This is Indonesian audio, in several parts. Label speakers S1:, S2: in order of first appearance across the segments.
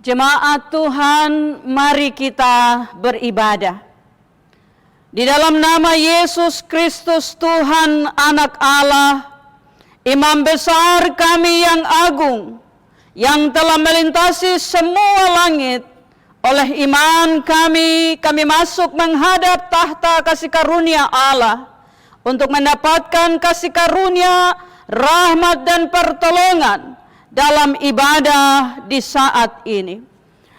S1: Jemaat Tuhan, mari kita beribadah. Di dalam nama Yesus Kristus Tuhan Anak Allah, Imam besar kami yang agung, yang telah melintasi semua langit, oleh iman kami masuk menghadap tahta kasih karunia Allah, untuk mendapatkan kasih karunia, rahmat dan pertolongan dalam ibadah di saat ini.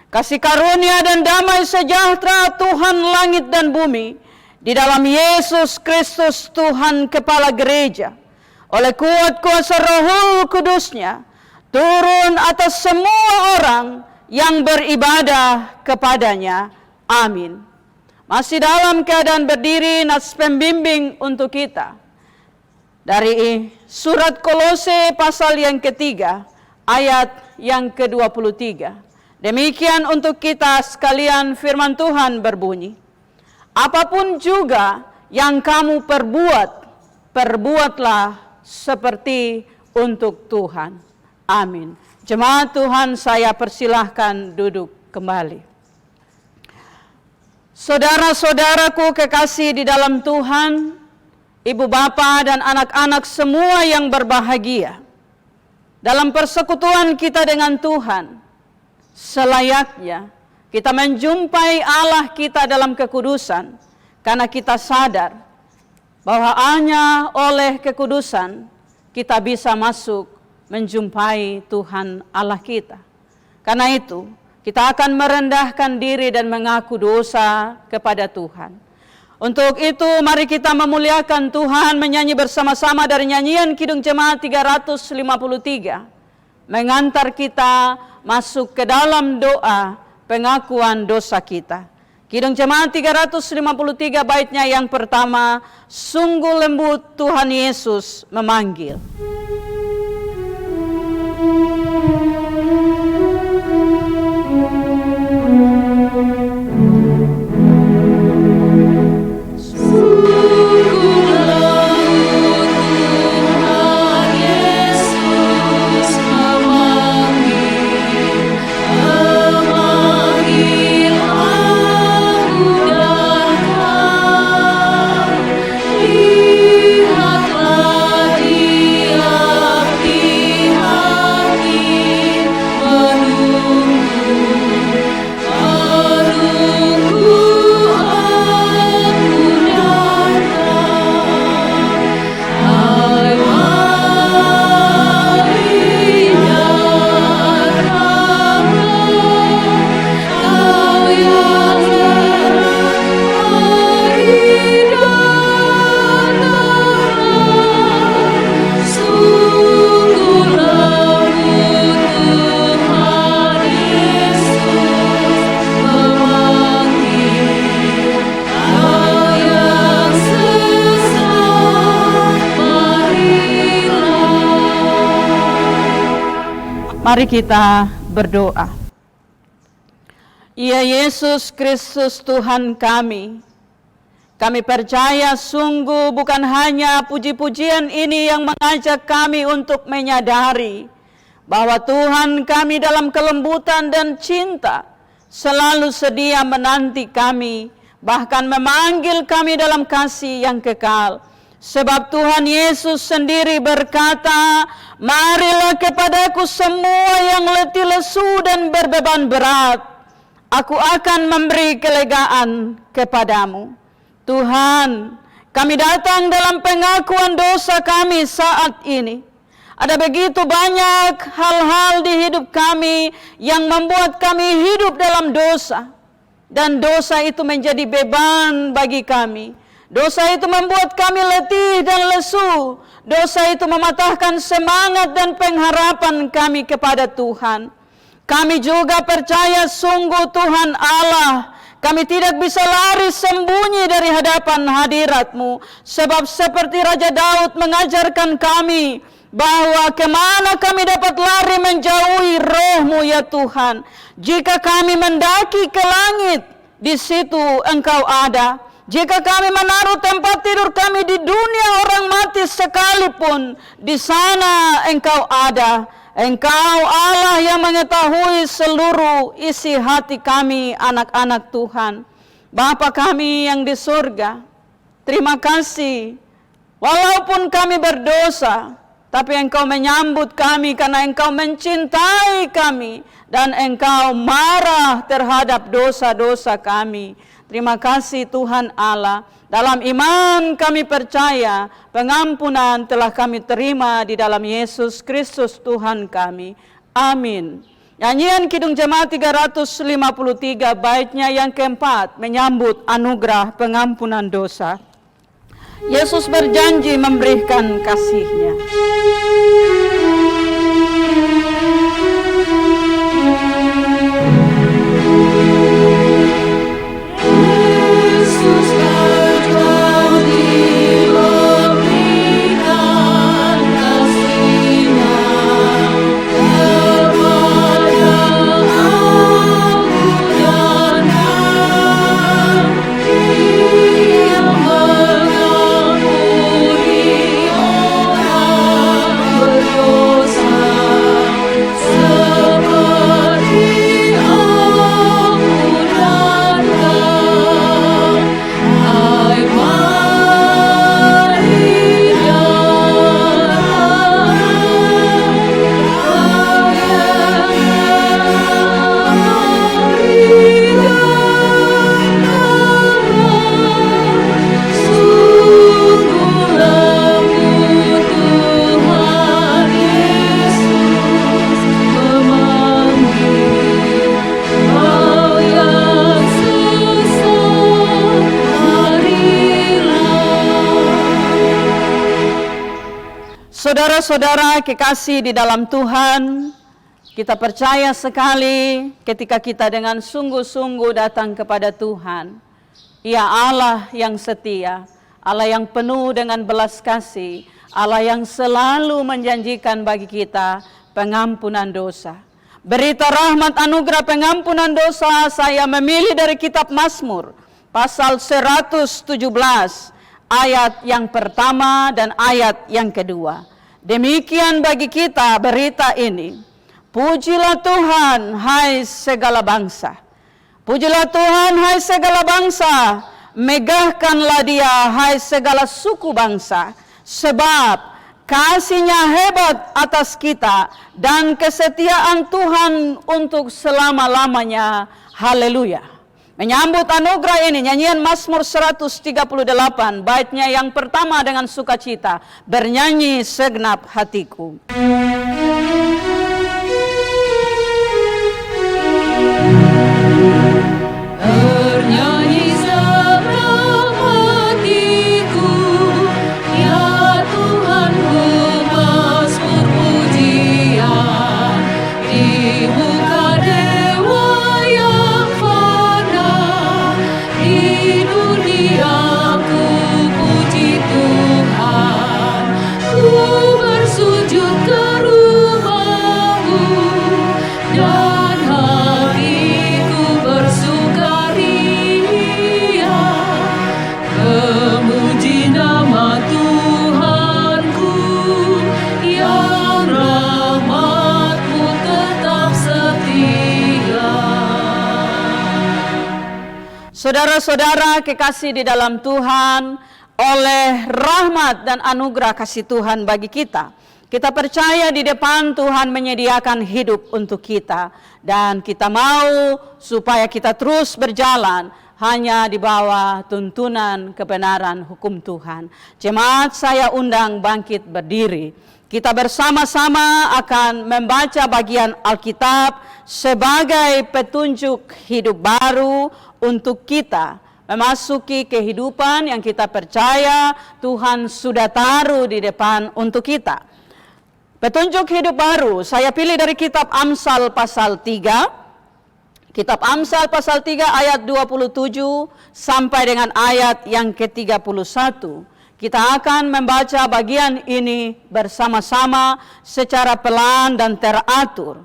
S1: Kasih karunia dan damai sejahtera Tuhan langit dan bumi di dalam Yesus Kristus Tuhan Kepala Gereja, oleh kuat kuasa Roh Kudus-Nya turun atas semua orang yang beribadah kepadanya. Amin. Masih dalam keadaan berdiri, nas pembimbing untuk kita dari surat Kolose pasal yang ketiga, ayat yang ke-23. Demikian untuk kita sekalian, firman Tuhan berbunyi, apapun juga yang kamu perbuatlah seperti untuk Tuhan. Amin. Jemaat Tuhan, saya persilahkan duduk kembali. Saudara-saudaraku kekasih di dalam Tuhan, ibu bapa dan anak-anak semua yang berbahagia, dalam persekutuan kita dengan Tuhan, selayaknya kita menjumpai Allah kita dalam kekudusan, karena kita sadar bahwa hanya oleh kekudusan kita bisa masuk menjumpai Tuhan Allah kita. Karena itu, kita akan merendahkan diri dan mengaku dosa kepada Tuhan. Untuk itu, mari kita memuliakan Tuhan, menyanyi bersama-sama dari nyanyian Kidung Jemaat 353, mengantar kita masuk ke dalam doa pengakuan dosa kita. Kidung Jemaat 353 baitnya yang pertama, sungguh lembut Tuhan Yesus memanggil. Mari kita berdoa. Ya Yesus Kristus Tuhan kami percaya sungguh bukan hanya puji-pujian ini yang mengajak kami untuk menyadari bahwa Tuhan kami dalam kelembutan dan cinta selalu sedia menanti kami, bahkan memanggil kami dalam kasih yang kekal. Sebab Tuhan Yesus sendiri berkata, marilah kepadaku semua yang letih lesu dan berbeban berat, aku akan memberi kelegaan kepadamu. Tuhan, kami datang dalam pengakuan dosa kami saat ini. Ada begitu banyak hal-hal di hidup kami yang membuat kami hidup dalam dosa. Dan dosa itu menjadi beban bagi kami. Dosa itu membuat kami letih dan lesu. Dosa itu mematahkan semangat dan pengharapan kami kepada Tuhan. Kami juga percaya sungguh Tuhan Allah, kami tidak bisa lari sembunyi dari hadapan hadirat-Mu. Sebab seperti Raja Daud mengajarkan kami, bahwa kemana kami dapat lari menjauhi Roh-Mu ya Tuhan. Jika kami mendaki ke langit, di situ Engkau ada. Jika kami menaruh tempat tidur kami di dunia orang mati sekalipun, di sana Engkau ada. Engkau Allah yang mengetahui seluruh isi hati kami anak-anak Tuhan. Bapa kami yang di surga, terima kasih. Walaupun kami berdosa, tapi Engkau menyambut kami karena Engkau mencintai kami. Dan Engkau marah terhadap dosa-dosa kami. Terima kasih Tuhan Allah. Dalam iman kami percaya pengampunan telah kami terima di dalam Yesus Kristus Tuhan kami. Amin. Nyanyian Kidung Jemaat 353 baitnya yang keempat menyambut anugerah pengampunan dosa. Yesus berjanji memberikan kasih-Nya. Saudara-saudara kekasih di dalam Tuhan, kita percaya sekali ketika kita dengan sungguh-sungguh datang kepada Tuhan. Ia Allah yang setia, Allah yang penuh dengan belas kasih, Allah yang selalu menjanjikan bagi kita pengampunan dosa. Berita rahmat anugerah pengampunan dosa saya memilih dari kitab Mazmur, pasal 117, ayat yang pertama dan ayat yang kedua. Demikian bagi kita berita ini. Pujilah Tuhan, hai segala bangsa. Pujilah Tuhan, hai segala bangsa. Megahkanlah Dia, hai segala suku bangsa. Sebab kasih-Nya hebat atas kita dan kesetiaan Tuhan untuk selama-lamanya. Haleluya. Menyambut anugerah ini, nyanyian Mazmur 138, baitnya yang pertama dengan sukacita, bernyanyi segenap hatiku.
S2: Bernyanyi segenap hatiku, ya Tuhanku, mazmur pujian di muka dewa yang fana. Di dunia ku puji Tuhan, ku bersujud ke rumah-Mu, dan hatiku bersukaria, memuji nama Tuhanku, yang rahmat-Mu tetap setia.
S1: Saudara-saudara kekasih di dalam Tuhan, oleh rahmat dan anugerah kasih Tuhan bagi kita, kita percaya di depan Tuhan menyediakan hidup untuk kita. Dan kita mau supaya kita terus berjalan hanya di bawah tuntunan kebenaran hukum Tuhan. Jemaat saya undang bangkit berdiri. Kita bersama-sama akan membaca bagian Alkitab sebagai petunjuk hidup baru untuk kita memasuki kehidupan yang kita percaya Tuhan sudah taruh di depan untuk kita. Petunjuk hidup baru saya pilih dari kitab Amsal pasal 3. Kitab Amsal pasal 3 ayat 27 sampai dengan ayat yang ke-31. Kita akan membaca bagian ini bersama-sama secara pelan dan teratur.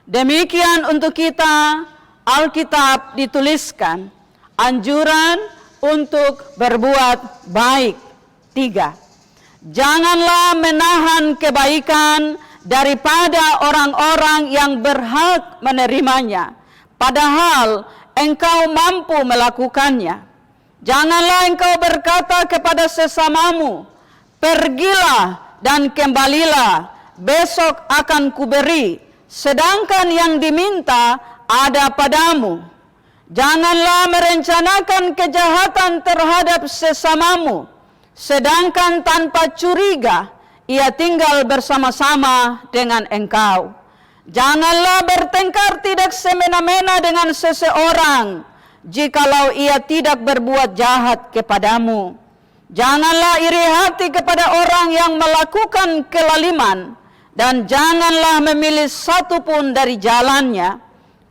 S1: Demikian untuk kita, Alkitab dituliskan, anjuran untuk berbuat baik. 3. Janganlah menahan kebaikan daripada orang-orang yang berhak menerimanya, padahal engkau mampu melakukannya. Janganlah engkau berkata kepada sesamamu, pergilah dan kembalilah, besok akan kuberi, sedangkan yang diminta ada padamu. Janganlah merencanakan kejahatan terhadap sesamamu, sedangkan tanpa curiga ia tinggal bersama-sama dengan engkau. Janganlah bertengkar tidak semena-mena dengan seseorang, jikalau ia tidak berbuat jahat kepadamu. Janganlah iri hati kepada orang yang melakukan kelaliman, dan janganlah memilih satu pun dari jalannya,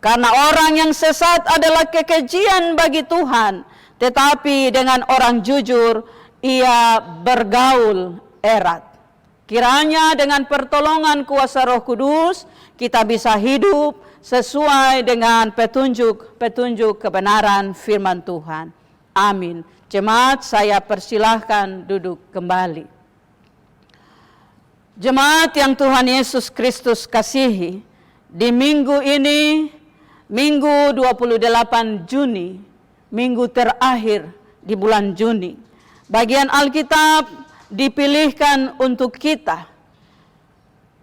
S1: karena orang yang sesat adalah kekejian bagi Tuhan, tetapi dengan orang jujur ia bergaul erat. Kiranya dengan pertolongan kuasa Roh Kudus, kita bisa hidup sesuai dengan petunjuk kebenaran firman Tuhan. Amin. Jemaat, saya persilahkan duduk kembali. Jemaat yang Tuhan Yesus Kristus kasihi, di minggu ini, Minggu 28 Juni, minggu terakhir di bulan Juni, bagian Alkitab dipilihkan untuk kita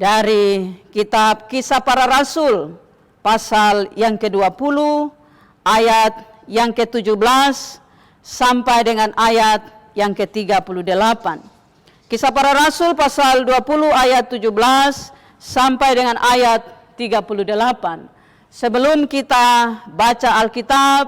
S1: dari kitab Kisah Para Rasul pasal yang ke-20 ayat yang ke-17 sampai dengan ayat yang ke-38. Kisah Para Rasul pasal 20 ayat 17 sampai dengan ayat 38. Sebelum kita baca Alkitab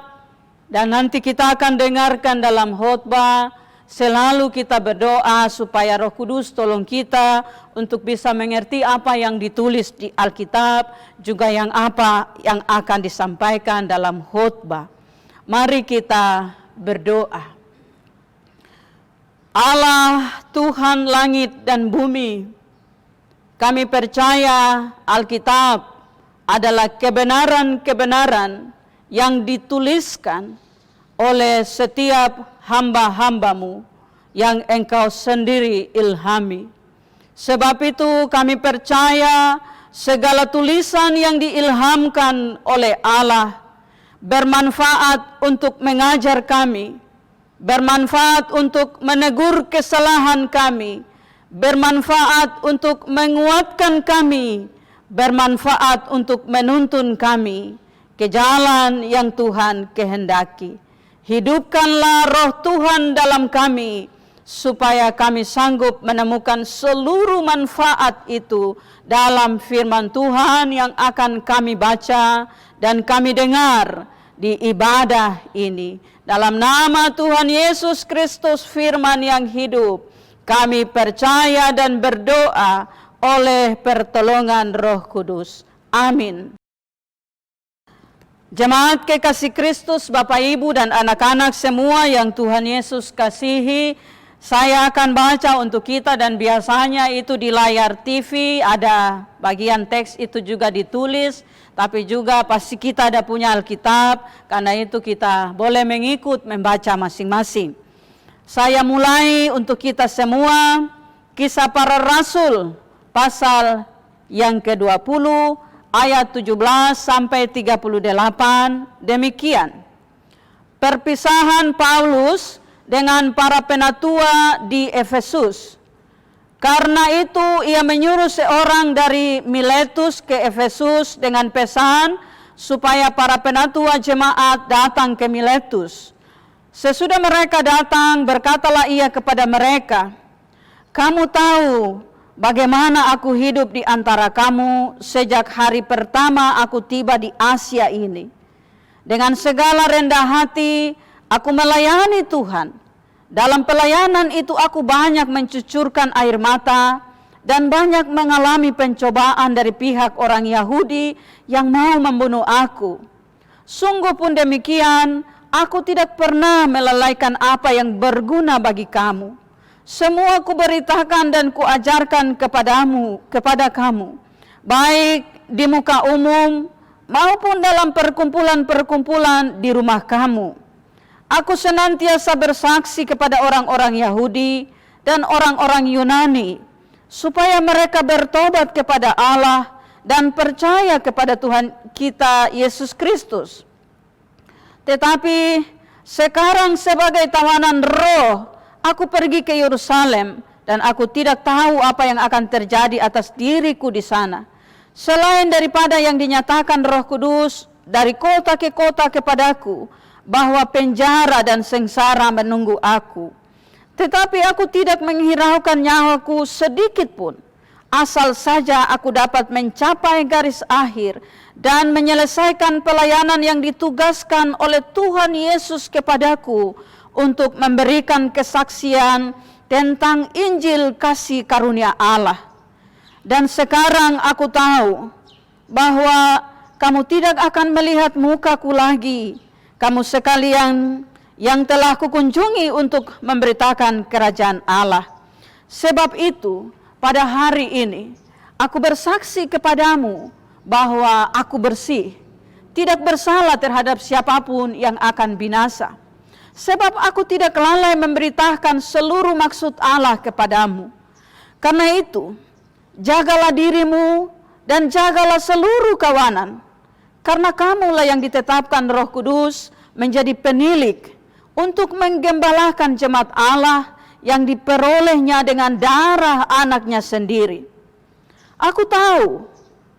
S1: dan nanti kita akan dengarkan dalam khotbah, selalu kita berdoa supaya Roh Kudus tolong kita untuk bisa mengerti apa yang ditulis di Alkitab, juga yang apa yang akan disampaikan dalam khotbah. Mari kita berdoa. Allah Tuhan langit dan bumi, kami percaya Alkitab adalah kebenaran-kebenaran yang dituliskan oleh setiap hamba-hambamu yang engkau sendiri ilhami. Sebab itu kami percaya segala tulisan yang diilhamkan oleh Allah bermanfaat untuk mengajar kami, bermanfaat untuk menegur kesalahan kami, bermanfaat untuk menguatkan kami, bermanfaat untuk menuntun kami ke jalan yang Tuhan kehendaki. Hidupkanlah roh Tuhan dalam kami, supaya kami sanggup menemukan seluruh manfaat itu dalam firman Tuhan yang akan kami baca dan kami dengar di ibadah ini. Dalam nama Tuhan Yesus Kristus firman yang hidup, kami percaya dan berdoa oleh pertolongan Roh Kudus. Amin. Jemaat kekasih Kristus, Bapak, Ibu, dan anak-anak semua yang Tuhan Yesus kasihi, saya akan baca untuk kita, dan biasanya itu di layar TV ada bagian teks itu juga ditulis, tapi juga pasti kita ada punya Alkitab, karena itu kita boleh mengikut membaca masing-masing. Saya mulai untuk kita semua Kisah Para Rasul pasal yang ke-20 ayat 17 sampai 38, demikian. Perpisahan Paulus dengan para penatua di Efesus. Karena itu ia menyuruh seorang dari Miletus ke Efesus dengan pesan supaya para penatua jemaat datang ke Miletus. Sesudah mereka datang, berkatalah ia kepada mereka, "Kamu tahu bagaimana aku hidup di antara kamu sejak hari pertama aku tiba di Asia ini. Dengan segala rendah hati aku melayani Tuhan. Dalam pelayanan itu aku banyak mencucurkan air mata dan banyak mengalami pencobaan dari pihak orang Yahudi yang mau membunuh aku. Sungguh pun demikian, aku tidak pernah melalaikan apa yang berguna bagi kamu. Semua kuberitakan dan kuajarkan kepada kamu, baik di muka umum maupun dalam perkumpulan-perkumpulan di rumah kamu. Aku senantiasa bersaksi kepada orang-orang Yahudi dan orang-orang Yunani, supaya mereka bertobat kepada Allah dan percaya kepada Tuhan kita Yesus Kristus. Tetapi sekarang sebagai tawanan roh, aku pergi ke Yerusalem dan aku tidak tahu apa yang akan terjadi atas diriku di sana, selain daripada yang dinyatakan Roh Kudus dari kota ke kota kepadaku, bahwa penjara dan sengsara menunggu aku. Tetapi aku tidak menghiraukan nyawaku sedikit pun, asal saja aku dapat mencapai garis akhir dan menyelesaikan pelayanan yang ditugaskan oleh Tuhan Yesus kepadaku untuk memberikan kesaksian tentang Injil kasih karunia Allah. Dan sekarang aku tahu bahwa kamu tidak akan melihat mukaku lagi, kamu sekalian yang telah kukunjungi untuk memberitakan kerajaan Allah. Sebab itu, pada hari ini, aku bersaksi kepadamu bahwa aku bersih, tidak bersalah terhadap siapapun yang akan binasa. Sebab aku tidak lalai memberitakan seluruh maksud Allah kepadamu. Karena itu, jagalah dirimu dan jagalah seluruh kawanan, karena kamulah yang ditetapkan Roh Kudus menjadi penilik untuk menggembalakan jemaat Allah yang diperolehnya dengan darah anaknya sendiri. Aku tahu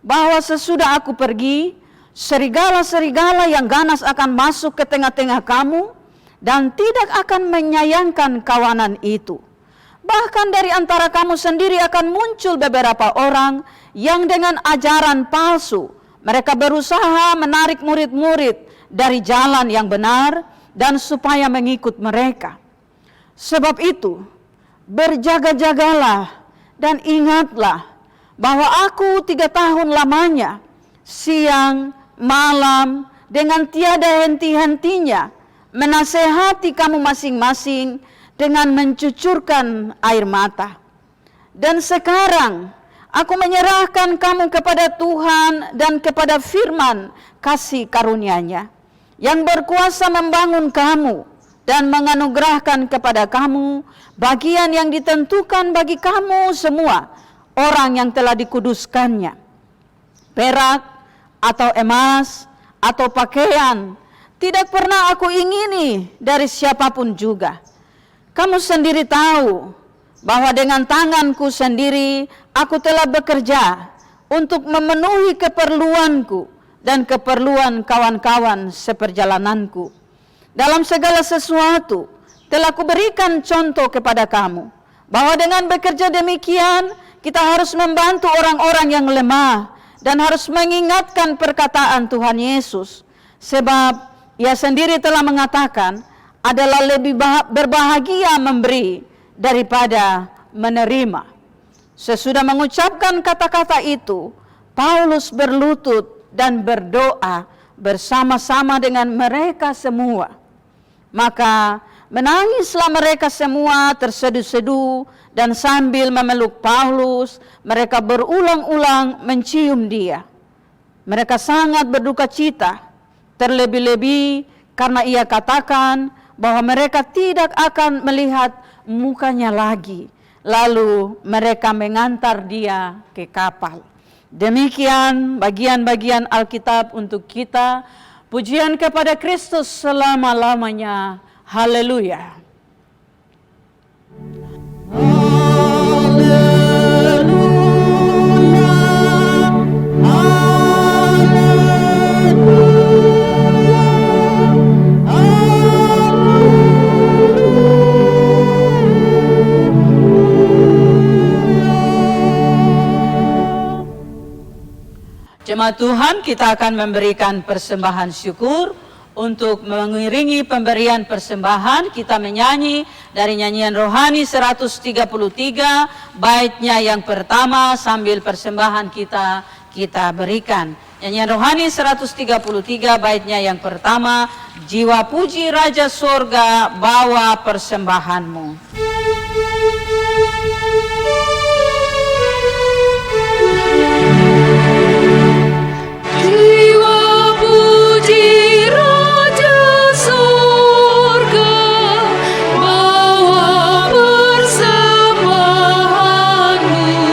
S1: bahwa sesudah aku pergi, serigala-serigala yang ganas akan masuk ke tengah-tengah kamu dan tidak akan menyayangkan kawanan itu. Bahkan dari antara kamu sendiri akan muncul beberapa orang yang dengan ajaran palsu, mereka berusaha menarik murid-murid dari jalan yang benar dan supaya mengikut mereka. Sebab itu, berjaga-jagalah dan ingatlah bahwa aku 3 tahun lamanya, siang, malam, dengan tiada henti-hentinya, menasehati kamu masing-masing dengan mencucurkan air mata. Dan sekarang, aku menyerahkan kamu kepada Tuhan dan kepada firman kasih karunia-Nya, yang berkuasa membangun kamu dan menganugerahkan kepada kamu bagian yang ditentukan bagi kamu semua orang yang telah dikuduskannya. Perak atau emas atau pakaian tidak pernah aku ingini dari siapapun juga. Kamu sendiri tahu bahwa dengan tanganku sendiri aku telah bekerja untuk memenuhi keperluanku dan keperluan kawan-kawan seperjalananku. Dalam segala sesuatu telah kuberikan contoh kepada kamu, bahwa dengan bekerja demikian kita harus membantu orang-orang yang lemah dan harus mengingatkan perkataan Tuhan Yesus. Sebab Ia sendiri telah mengatakan, adalah lebih berbahagia memberi daripada menerima. Sesudah mengucapkan kata-kata itu, Paulus berlutut dan berdoa bersama-sama dengan mereka semua. Maka menangislah mereka semua terseduh-seduh, dan sambil memeluk Paulus, mereka berulang-ulang mencium dia. Mereka sangat berduka cita, terlebih-lebih karena ia katakan bahwa mereka tidak akan melihat mukanya lagi. Lalu mereka mengantar dia ke kapal. Demikian bagian-bagian Alkitab untuk kita. Pujian kepada Kristus selama-lamanya. Haleluya. Jemaat Tuhan, kita akan memberikan persembahan syukur. Untuk mengiringi pemberian persembahan, kita menyanyi dari nyanyian rohani 133, baitnya yang pertama, sambil persembahan kita berikan. Nyanyian rohani 133, baitnya yang pertama, jiwa puji Raja Sorga, bawa persembahanmu.
S2: Bawa persembahanmu.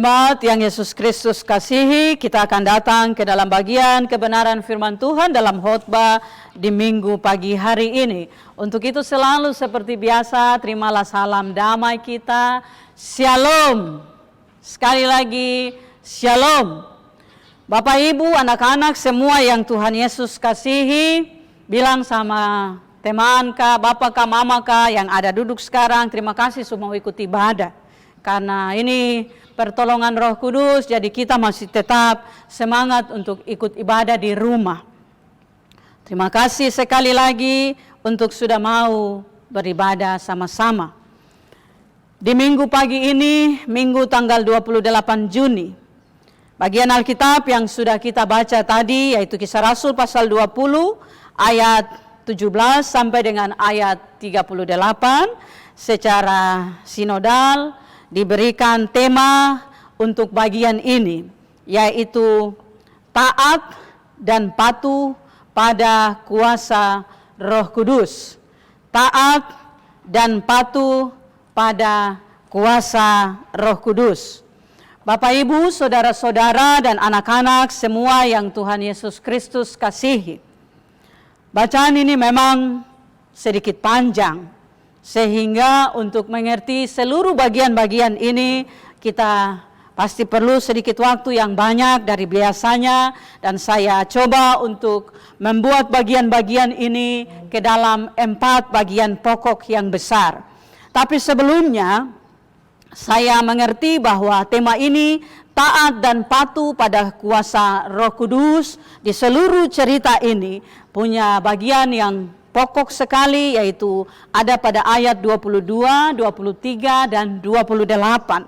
S1: Jemaat yang Yesus Kristus kasihi, kita akan datang ke dalam bagian kebenaran firman Tuhan dalam khotbah di minggu pagi hari ini. Untuk itu selalu seperti biasa, terimalah salam damai kita. Shalom. Sekali lagi, shalom. Bapak, Ibu, anak-anak semua yang Tuhan Yesus kasihi, bilang sama teman kah, bapak kah, mama kah yang ada duduk sekarang, terima kasih semua ikut ibadah. Karena ini pertolongan Roh Kudus, jadi kita masih tetap semangat untuk ikut ibadah di rumah. Terima kasih sekali lagi untuk sudah mau beribadah sama-sama. Di minggu pagi ini, minggu tanggal 28 Juni, bagian Alkitab yang sudah kita baca tadi, yaitu Kisah Rasul pasal 20, ayat 17 sampai dengan ayat 38, secara sinodal, diberikan tema untuk bagian ini, yaitu taat dan patuh pada kuasa Roh Kudus. Taat dan patuh pada kuasa Roh Kudus. Bapak, Ibu, saudara-saudara dan anak-anak semua yang Tuhan Yesus Kristus kasihi. Bacaan ini memang sedikit panjang, sehingga untuk mengerti seluruh bagian-bagian ini kita pasti perlu sedikit waktu yang banyak dari biasanya, dan saya coba untuk membuat bagian-bagian ini ke dalam 4 bagian pokok yang besar. Tapi sebelumnya saya mengerti bahwa tema ini taat dan patuh pada kuasa Roh Kudus di seluruh cerita ini punya bagian yang pokok sekali, yaitu ada pada ayat 22, 23, dan 28.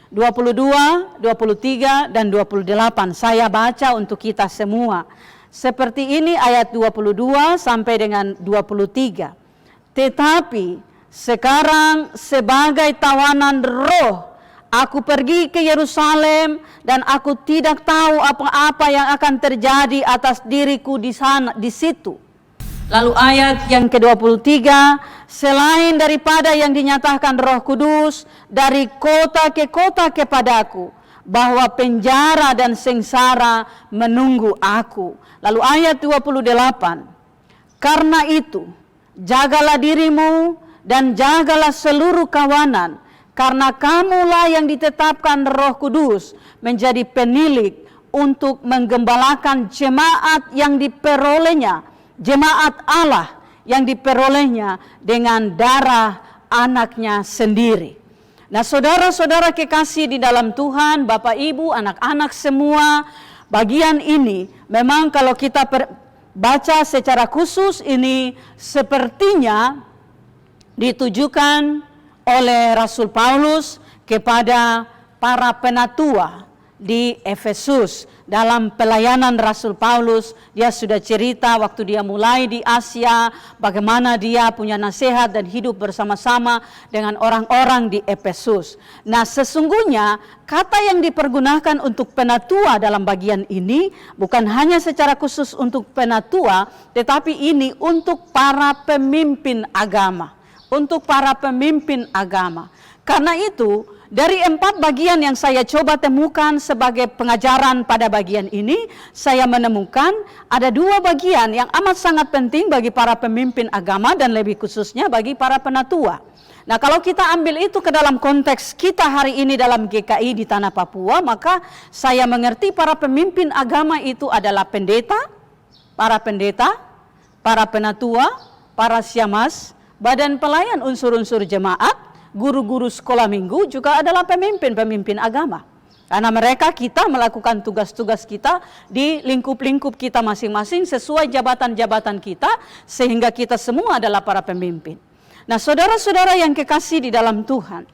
S1: 22, 23, dan 28. Saya baca untuk kita semua. Seperti ini ayat 22 sampai dengan 23. Tetapi sekarang sebagai tawanan roh, aku pergi ke Yerusalem dan aku tidak tahu apa-apa yang akan terjadi atas diriku di sana, di situ. Lalu ayat yang ke-23, selain daripada yang dinyatakan Roh Kudus dari kota ke kota kepadaku, bahwa penjara dan sengsara menunggu aku. Lalu ayat 28, karena itu jagalah dirimu dan jagalah seluruh kawanan, karena kamulah yang ditetapkan Roh Kudus menjadi penilik untuk menggembalakan jemaat yang diperolehnya, jemaat Allah yang diperolehnya dengan darah anaknya sendiri. Nah, saudara-saudara kekasih di dalam Tuhan, Bapak, Ibu, anak-anak semua, bagian ini memang kalau kita baca secara khusus ini sepertinya ditujukan oleh Rasul Paulus kepada para penatua di Efesus. Dalam pelayanan Rasul Paulus, dia sudah cerita waktu dia mulai di Asia, bagaimana dia punya nasihat dan hidup bersama-sama dengan orang-orang di Efesus. Nah, sesungguhnya kata yang dipergunakan untuk penatua dalam bagian ini bukan hanya secara khusus untuk penatua, tetapi ini untuk para pemimpin agama. Untuk para pemimpin agama. Karena itu, dari 4 bagian yang saya coba temukan sebagai pengajaran pada bagian ini, saya menemukan ada 2 bagian yang amat sangat penting bagi para pemimpin agama dan lebih khususnya bagi para penatua. Nah, kalau kita ambil itu ke dalam konteks kita hari ini dalam GKI di Tanah Papua, maka saya mengerti para pemimpin agama itu adalah pendeta, para penatua, para syamas, badan pelayan unsur-unsur jemaat, guru-guru sekolah minggu juga adalah pemimpin-pemimpin agama. Karena mereka kita melakukan tugas-tugas kita di lingkup-lingkup kita masing-masing sesuai jabatan-jabatan kita, sehingga kita semua adalah para pemimpin. Nah, saudara-saudara yang kekasih di dalam Tuhan,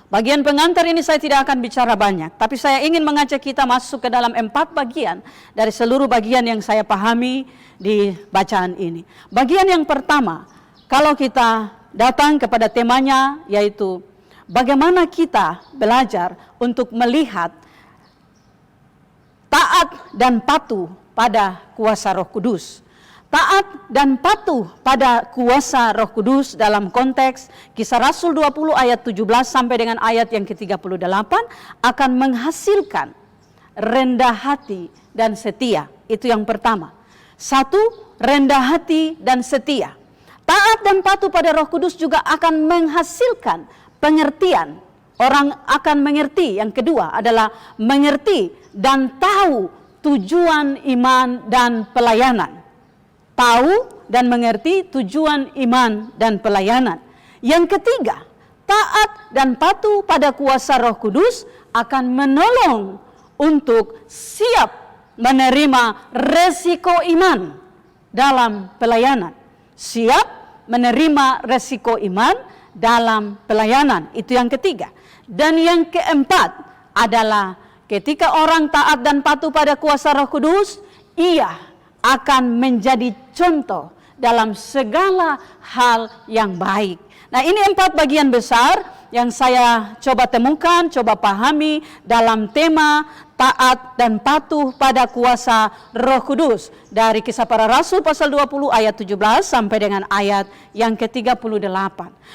S1: bagian pengantar ini saya tidak akan bicara banyak, tapi saya ingin mengajak kita masuk ke dalam 4 bagian dari seluruh bagian yang saya pahami di bacaan ini. Bagian yang pertama, kalau kita datang kepada temanya, yaitu bagaimana kita belajar untuk melihat taat dan patuh pada kuasa Roh Kudus. taat dan patuh pada kuasa Roh Kudus dalam konteks Kisah Rasul 20 ayat 17 sampai dengan ayat yang ke-38 akan menghasilkan rendah hati dan setia. Itu yang pertama. 1, rendah hati dan setia. Taat dan patuh pada Roh Kudus juga akan menghasilkan pengertian. Orang akan mengerti. Yang kedua adalah mengerti dan tahu tujuan iman dan pelayanan. Tahu dan mengerti tujuan iman dan pelayanan. Yang ketiga, taat dan patuh pada kuasa Roh Kudus akan menolong untuk siap menerima resiko iman dalam pelayanan. Siap menerima resiko iman dalam pelayanan. Itu yang ketiga. Dan yang keempat adalah ketika orang taat dan patuh pada kuasa Roh Kudus, ia akan menjadi contoh dalam segala hal yang baik. Nah, ini 4 bagian besar yang saya coba temukan, coba pahami dalam tema taat dan patuh pada kuasa Roh Kudus. Dari Kisah Para Rasul pasal 20 ayat 17 sampai dengan ayat yang ke-38.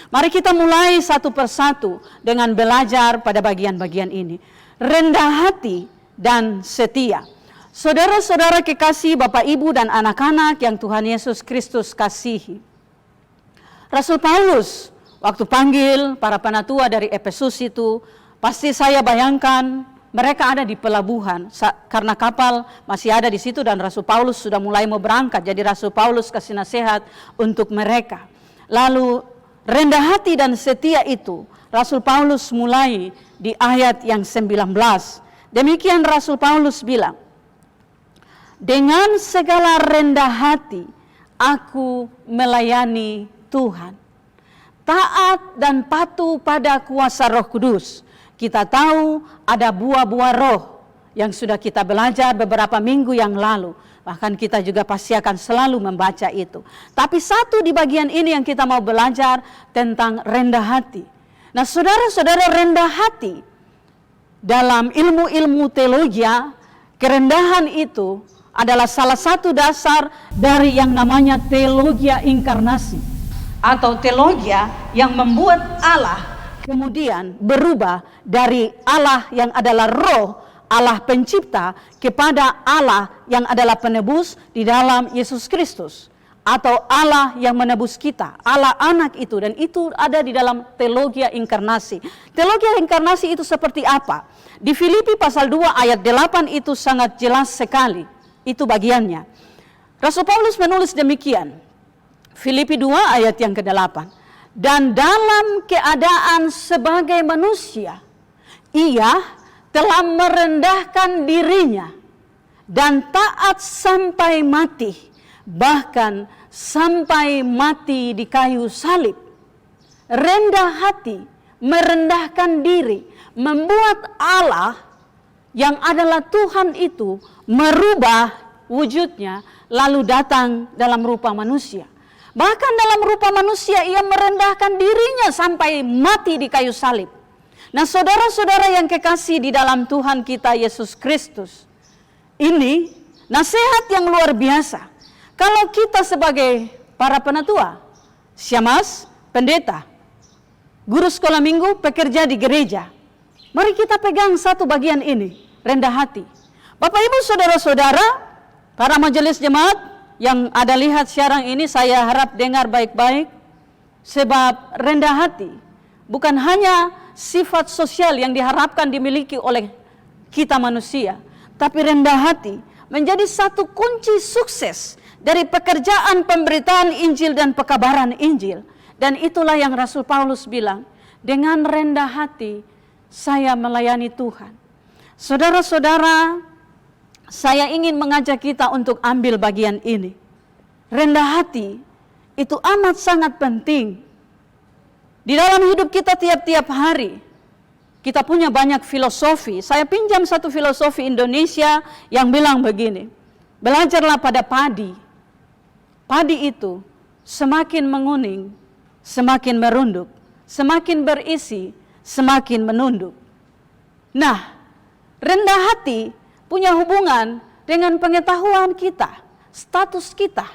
S1: Mari kita mulai satu persatu dengan belajar pada bagian-bagian ini. Rendah hati dan setia. Saudara-saudara kekasih Bapak Ibu dan anak-anak yang Tuhan Yesus Kristus kasihi. Rasul Paulus waktu panggil para penatua dari Efesus itu, pasti saya bayangkan mereka ada di pelabuhan karena kapal masih ada di situ dan Rasul Paulus sudah mulai mau berangkat. Jadi Rasul Paulus kasih nasihat untuk mereka. Lalu rendah hati dan setia itu Rasul Paulus mulai di ayat yang 19. Demikian Rasul Paulus bilang, dengan segala rendah hati aku melayani Tuhan. Taat dan patuh pada kuasa Roh Kudus. Kita tahu ada buah-buah roh yang sudah kita belajar beberapa minggu yang lalu. Bahkan kita juga pasti akan selalu membaca itu. Tapi satu di bagian ini yang kita mau belajar tentang rendah hati. Nah, saudara-saudara, rendah hati dalam ilmu-ilmu teologi, kerendahan itu adalah salah satu dasar dari yang namanya teologi inkarnasi atau teologi yang membuat Allah kemudian berubah dari Allah yang adalah roh, Allah pencipta, kepada Allah yang adalah penebus di dalam Yesus Kristus, atau Allah yang menebus kita, Allah anak itu, dan itu ada di dalam teologi inkarnasi. Teologi inkarnasi itu seperti apa? Di Filipi pasal 2 ayat 8 itu sangat jelas sekali. Itu bagiannya. Rasul Paulus menulis demikian. Filipi 2 ayat yang ke-8. Dan dalam keadaan sebagai manusia, ia telah merendahkan dirinya dan taat sampai mati, bahkan sampai mati di kayu salib. Rendah hati, merendahkan diri, membuat Allah yang adalah Tuhan itu merubah wujudnya lalu datang dalam rupa manusia. Bahkan dalam rupa manusia ia merendahkan dirinya sampai mati di kayu salib. Nah, saudara-saudara yang kekasih di dalam Tuhan kita Yesus Kristus, ini nasihat yang luar biasa. Kalau kita sebagai para penatua, syemasi, pendeta, guru sekolah minggu, pekerja di gereja, mari kita pegang satu bagian ini, rendah hati. Bapak Ibu saudara-saudara, para majelis jemaat yang ada lihat siaran ini, saya harap dengar baik-baik. Sebab rendah hati bukan hanya sifat sosial yang diharapkan dimiliki oleh kita manusia, tapi rendah hati menjadi satu kunci sukses dari pekerjaan pemberitaan Injil dan pekabaran Injil. Dan itulah yang Rasul Paulus bilang, dengan rendah hati saya melayani Tuhan. Saudara-saudara, saya ingin mengajak kita untuk ambil bagian ini. Rendah hati itu amat sangat penting. Di dalam hidup kita tiap-tiap hari, kita punya banyak filosofi. Saya pinjam satu filosofi Indonesia yang bilang begini, belajarlah pada padi. Padi itu semakin menguning, semakin merunduk, semakin berisi, semakin menunduk. Nah, rendah hati punya hubungan dengan pengetahuan kita, status kita.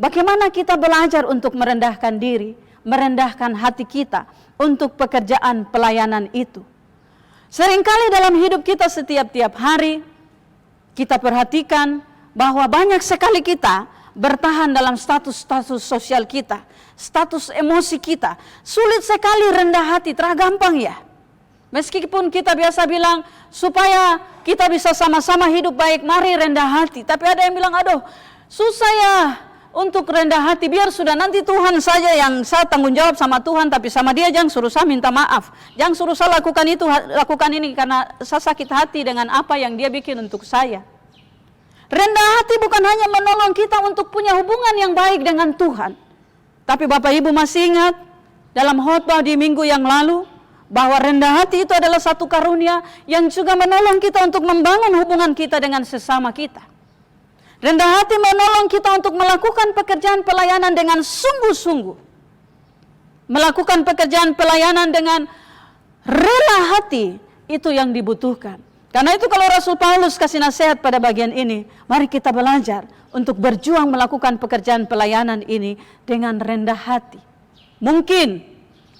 S1: Bagaimana kita belajar untuk merendahkan diri, merendahkan hati kita untuk pekerjaan pelayanan itu. Seringkali dalam hidup kita setiap hari, kita perhatikan bahwa banyak sekali kita bertahan dalam status sosial kita, status emosi kita. Sulit sekali rendah hati, tergampang ya. Meskipun kita biasa bilang, supaya kita bisa sama-sama hidup baik, mari rendah hati. Tapi ada yang bilang, aduh susah ya untuk rendah hati, biar sudah nanti Tuhan saja yang saya tanggung jawab sama Tuhan, tapi sama dia jangan suruh saya minta maaf. Jangan suruh saya lakukan itu, lakukan ini, karena saya sakit hati dengan apa yang dia bikin untuk saya. Rendah hati bukan hanya menolong kita untuk punya hubungan yang baik dengan Tuhan. Tapi Bapak Ibu masih ingat dalam khotbah di minggu yang lalu, bahwa rendah hati itu adalah satu karunia yang juga menolong kita untuk membangun hubungan kita dengan sesama kita. Rendah hati menolong kita untuk melakukan pekerjaan pelayanan dengan sungguh-sungguh. Melakukan pekerjaan pelayanan dengan rela hati, itu yang dibutuhkan. Karena itu kalau Rasul Paulus kasih nasihat pada bagian ini, mari kita belajar untuk berjuang melakukan pekerjaan pelayanan ini dengan rendah hati. Mungkin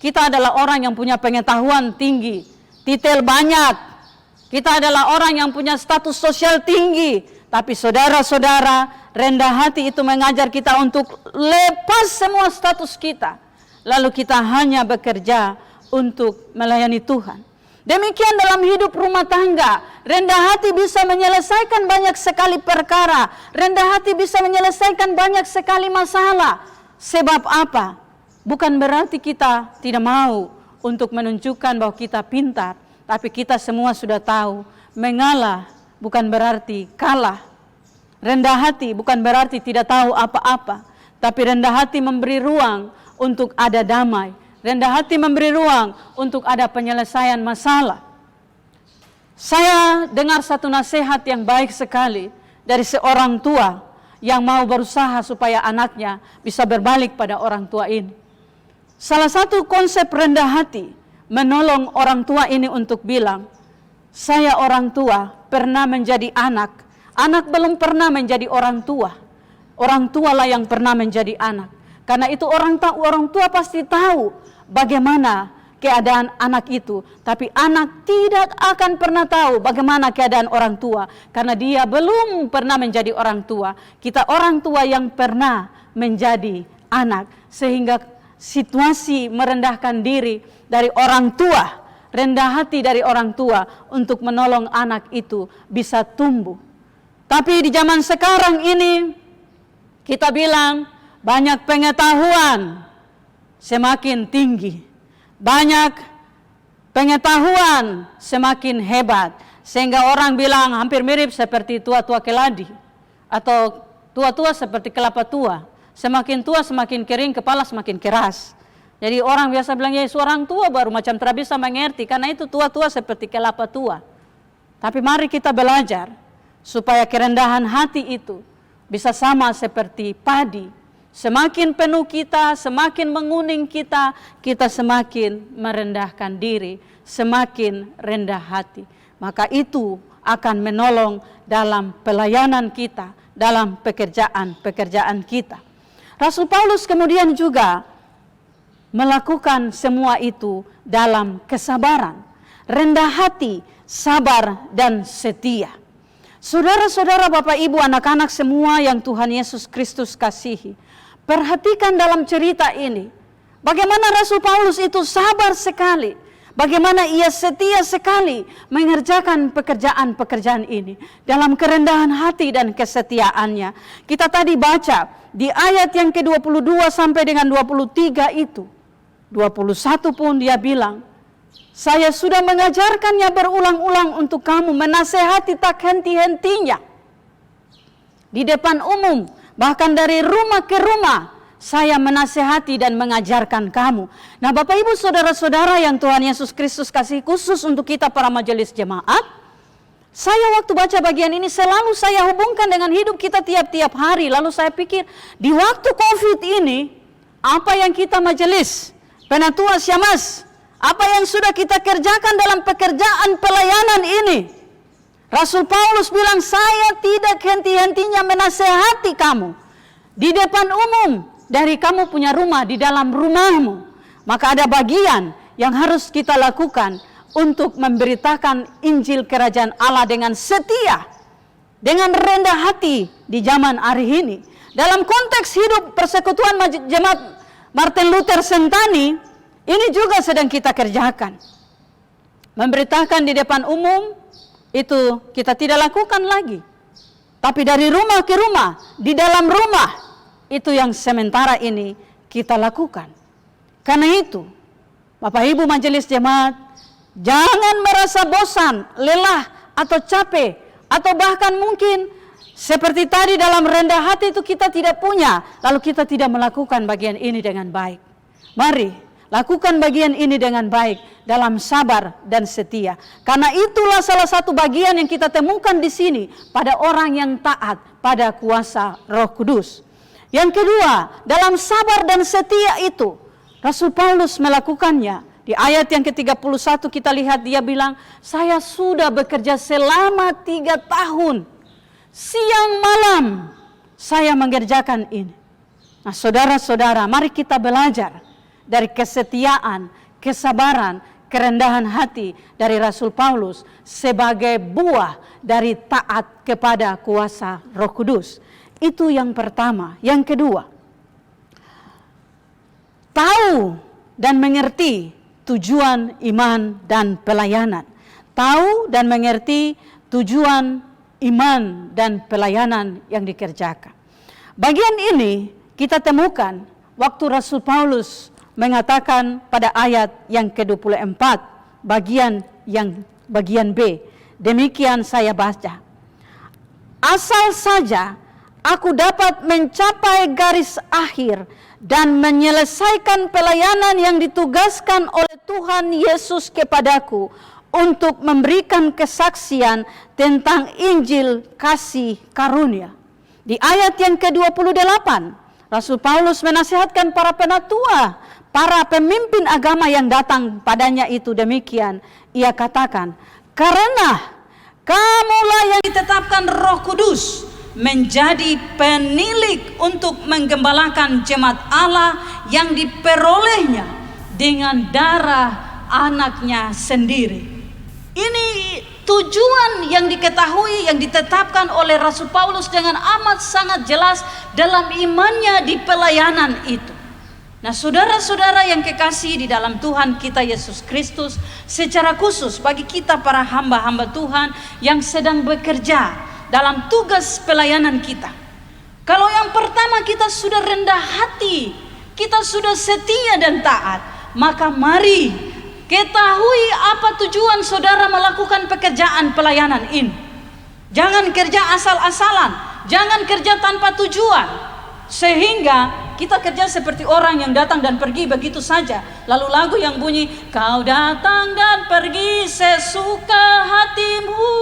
S1: kita adalah orang yang punya pengetahuan tinggi, titel banyak. Kita adalah orang yang punya status sosial tinggi. Tapi saudara-saudara, rendah hati itu mengajar kita untuk lepas semua status kita. Lalu kita hanya bekerja untuk melayani Tuhan. Demikian dalam hidup rumah tangga. Rendah hati bisa menyelesaikan banyak sekali perkara. Rendah hati bisa menyelesaikan banyak sekali masalah. Sebab apa? Bukan berarti kita tidak mau untuk menunjukkan bahwa kita pintar. Tapi kita semua sudah tahu, mengalah bukan berarti kalah. Rendah hati bukan berarti tidak tahu apa-apa. Tapi rendah hati memberi ruang untuk ada damai. Rendah hati memberi ruang untuk ada penyelesaian masalah. Saya dengar satu nasihat yang baik sekali dari seorang tua yang mau berusaha supaya anaknya bisa berbalik pada orang tua ini. Salah satu konsep rendah hati menolong orang tua ini untuk bilang, saya orang tua pernah menjadi anak, anak belum pernah menjadi orang tua. Orang tualah yang pernah menjadi anak. Karena itu orang tua pasti tahu bagaimana keadaan anak itu. Tapi anak tidak akan pernah tahu bagaimana keadaan orang tua. Karena dia belum pernah menjadi orang tua. Kita orang tua yang pernah menjadi anak. Sehingga situasi merendahkan diri dari orang tua, rendah hati dari orang tua untuk menolong anak itu bisa tumbuh. Tapi di zaman sekarang ini kita bilang banyak pengetahuan semakin tinggi, banyak pengetahuan semakin hebat, sehingga orang bilang hampir mirip seperti tua-tua keladi atau tua-tua seperti kelapa tua. Semakin tua semakin kering, kepala semakin keras. Jadi orang biasa bilang, ya seorang tua baru macam tidak bisa mengerti, karena itu tua-tua seperti kelapa tua. Tapi mari kita belajar supaya kerendahan hati itu bisa sama seperti padi. Semakin penuh kita, semakin menguning kita, kita semakin merendahkan diri, semakin rendah hati. Maka itu akan menolong dalam pelayanan kita, dalam pekerjaan-pekerjaan kita. Rasul Paulus kemudian juga melakukan semua itu dalam kesabaran, rendah hati, sabar, dan setia. Saudara-saudara, Bapak Ibu, anak-anak semua yang Tuhan Yesus Kristus kasihi, perhatikan dalam cerita ini, bagaimana Rasul Paulus itu sabar sekali, bagaimana ia setia sekali mengerjakan pekerjaan-pekerjaan ini dalam kerendahan hati dan kesetiaannya. Kita tadi baca di ayat yang ke-22 sampai dengan 23 itu. 21 pun dia bilang, saya sudah mengajarkannya berulang-ulang untuk kamu, menasehati tak henti-hentinya. Di depan umum, bahkan dari rumah ke rumah, saya menasehati dan mengajarkan kamu. Nah Bapak Ibu saudara-saudara yang Tuhan Yesus Kristus kasih khusus untuk kita para majelis jemaat, saya waktu baca bagian ini selalu saya hubungkan dengan hidup kita tiap-tiap hari. Lalu saya pikir di waktu COVID ini, apa yang kita majelis, penatua syamas, apa yang sudah kita kerjakan dalam pekerjaan pelayanan ini. Rasul Paulus bilang, saya tidak henti-hentinya menasehati kamu. di depan umum dari kamu punya rumah, di dalam rumahmu, maka ada bagian yang harus kita lakukan untuk memberitakan Injil Kerajaan Allah dengan setia, dengan rendah hati di zaman hari ini. Dalam konteks hidup persekutuan jemaat Martin Luther Sentani, ini juga sedang kita kerjakan. Memberitakan di depan umum itu kita tidak lakukan lagi. Tapi dari rumah ke rumah, di dalam rumah, itu yang sementara ini kita lakukan. Karena itu, Bapak Ibu Majelis Jemaat, jangan merasa bosan, lelah, atau capek, atau bahkan mungkin seperti tadi dalam rendah hati itu kita tidak punya, lalu kita tidak melakukan bagian ini dengan baik. Mari lakukan bagian ini dengan baik, dalam sabar dan setia. Karena itulah salah satu bagian yang kita temukan di sini pada orang yang taat pada kuasa Roh Kudus. Yang kedua, dalam sabar dan setia itu, Rasul Paulus melakukannya. Di ayat yang ke-31 kita lihat dia bilang, saya sudah bekerja selama 3 tahun. Siang malam saya mengerjakan ini. Nah saudara-saudara, mari kita belajar dari kesetiaan, kesabaran, kerendahan hati dari Rasul Paulus sebagai buah dari taat kepada kuasa Roh Kudus. Itu yang pertama. Yang kedua, tahu dan mengerti tujuan iman dan pelayanan. Tahu dan mengerti tujuan iman dan pelayanan yang dikerjakan. Bagian ini kita temukan waktu Rasul Paulus mengatakan pada ayat yang ke-24, bagian B. Demikian saya baca. Asal saja aku dapat mencapai garis akhir dan menyelesaikan pelayanan yang ditugaskan oleh Tuhan Yesus kepadaku, untuk memberikan kesaksian tentang Injil kasih karunia. Di ayat yang ke-28, Rasul Paulus menasihatkan para penatua, para pemimpin agama yang datang padanya itu demikian. Ia katakan, karena kamulah yang ditetapkan Roh Kudus menjadi penilik untuk menggembalakan jemaat Allah yang diperolehnya dengan darah anaknya sendiri. Ini tujuan yang diketahui, yang ditetapkan oleh Rasul Paulus dengan amat sangat jelas dalam imannya di pelayanan itu. Nah saudara-saudara yang kekasih di dalam Tuhan kita Yesus Kristus, secara khusus bagi kita para hamba-hamba Tuhan yang sedang bekerja dalam tugas pelayanan kita. Kalau yang pertama kita sudah rendah hati, kita sudah setia dan taat, maka mari ketahui apa tujuan saudara melakukan pekerjaan pelayanan ini. Jangan kerja asal-asalan, jangan kerja tanpa tujuan, sehingga kita kerja seperti orang yang datang dan pergi begitu saja. Lalu lagu yang bunyi, kau datang dan pergi sesuka hatimu,